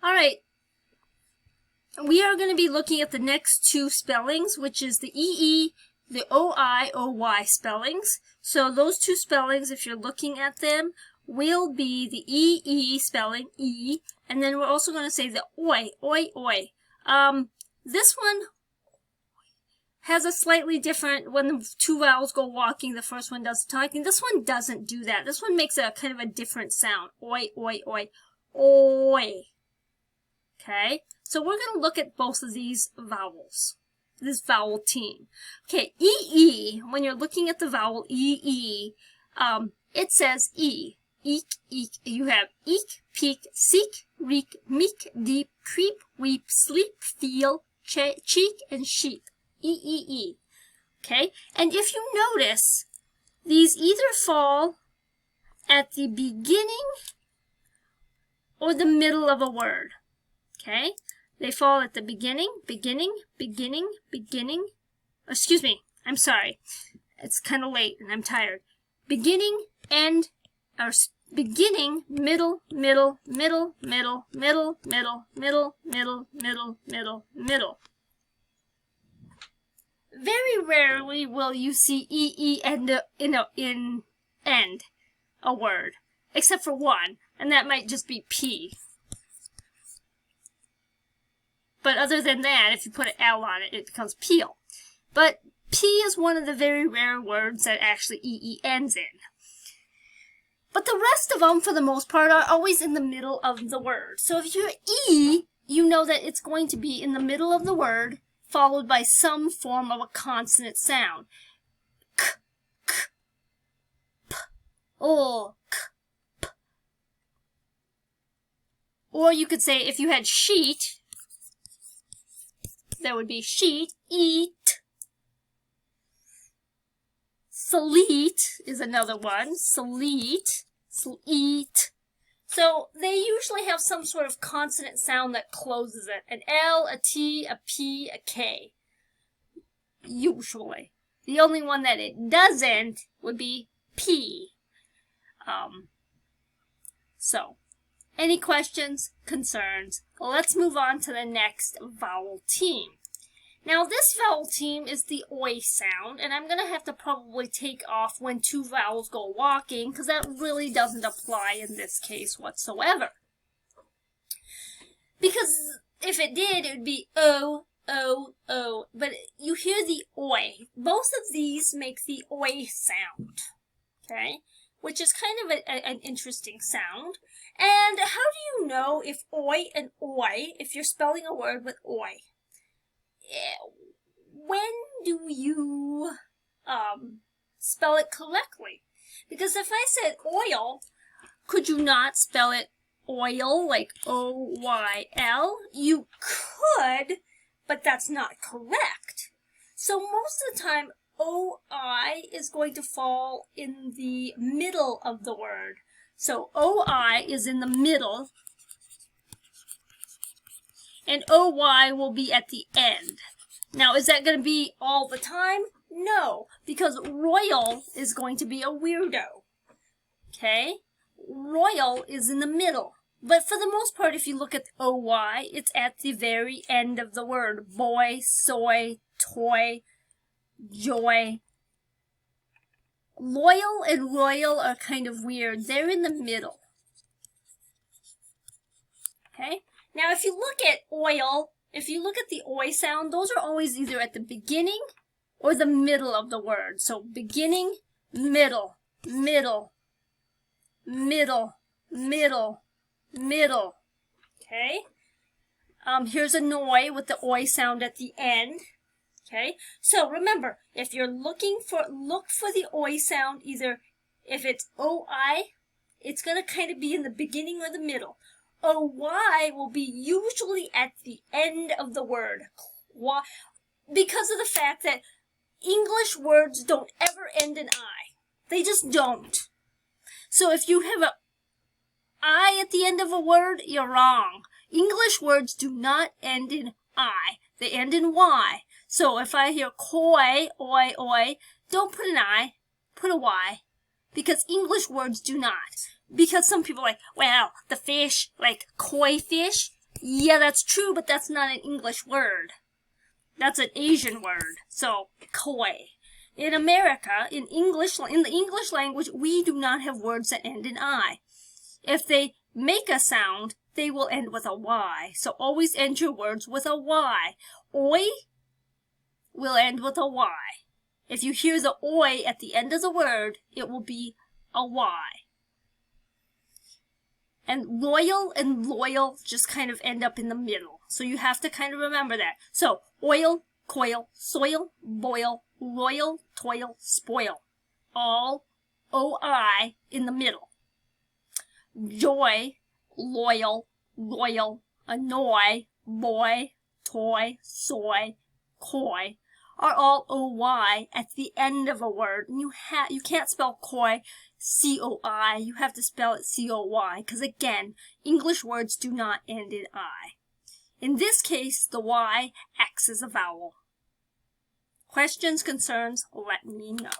All right. We are going to be looking at the next two spellings, which is the EE, the OI, OY spellings. So those two spellings, if you're looking at them, will be the EE spelling, E, and then we're also going to say the OI, OI. This one has a slightly different, when the two vowels go walking, the first one does talking. This one doesn't do that. This one makes a kind of a different sound. Oi, oi, oi, oi. Okay, so we're going to look at both of these vowels, this vowel team. Okay, EE, when you're looking at the vowel EE, it says E. Eek, eek. You have eek, peek, seek, reek, meek, deep, creep, weep, sleep, feel, cheek, and sheep. E. Okay, and if you notice, these either fall at the beginning or the middle of a word. Okay, they fall at the beginning. Excuse me, I'm sorry. It's kind of late and I'm tired. Beginning, end, or beginning, middle. Very rarely will you see EE end in end a word, except for one, and that might just be P. But other than that, if you put an L on it, it becomes peel. But P is one of the very rare words that actually EE ends in. But the rest of them, for the most part, are always in the middle of the word. So if you're E, you know that it's going to be in the middle of the word, followed by some form of a consonant sound. K, k, p, o, k, p. Or you could say, if you had sheet, there would be sheet, eat. Sleet is another one. Sleet, sleet. So they usually have some sort of consonant sound that closes it. An L, a T, a P, a K. Usually. The only one that it doesn't would be P. So, any questions, concerns? Let's move on to the next vowel team. Now this vowel team is the OI sound, and I'm going to have to probably take off when two vowels go walking, because that really doesn't apply in this case whatsoever. Because if it did, it would be O, O, O, but you hear the OI. Both of these make the OI sound, okay? Which is kind of an interesting sound. And how do you know if OI and OI, if you're spelling a word with OI? When do you spell it correctly? Because if I said oil, could you not spell it oil, like O-Y-L? You could, but that's not correct. So most of the time, O-I is going to fall in the middle of the word. So O-I is in the middle, and O-Y will be at the end. Now, is that going to be all the time? No, because royal is going to be a weirdo. Okay? Royal is in the middle. But for the most part, if you look at O-Y, it's at the very end of the word. Boy, soy, toy, joy. Loyal and royal are kind of weird. They're in the middle. Okay? Now, if you look at oil, if you look at the OI sound, those are always either at the beginning or the middle of the word. So beginning, middle, middle, middle, middle, middle. Okay? Here's a noi with the OI sound at the end. Okay? So remember, if you're look for the OI sound, either if it's OI, it's going to kind of be in the beginning or the middle. OY will be usually at the end of the word. Why? Because of the fact that English words don't ever end in I. They just don't. So if you have a I at the end of a word, you're wrong. English words do not end in I. They end in Y. So if I hear koi, oi, oi, don't put an I, put a Y. Because English words do not. Because some people are like, well, the fish, like koi fish, Yeah, that's true, but that's not an English word. That's an Asian word. So, koi. In America, in the English language, we do not have words that end in I. If they make a sound, they will end with a Y. So always end your words with a Y. Oi will end with a Y. If you hear the oi at the end of the word, it will be a Y. And loyal just kind of end up in the middle. So you have to kind of remember that. So, oil, coil, soil, boil, loyal, toil, spoil. All OI in the middle. Joy, loyal, annoy, boy, toy, soy, coy are all OY at the end of a word. And you can't spell coy COI. You have to spell it COY because again, English words do not end in I. In this case, the Y acts as a vowel. Questions, concerns, let me know.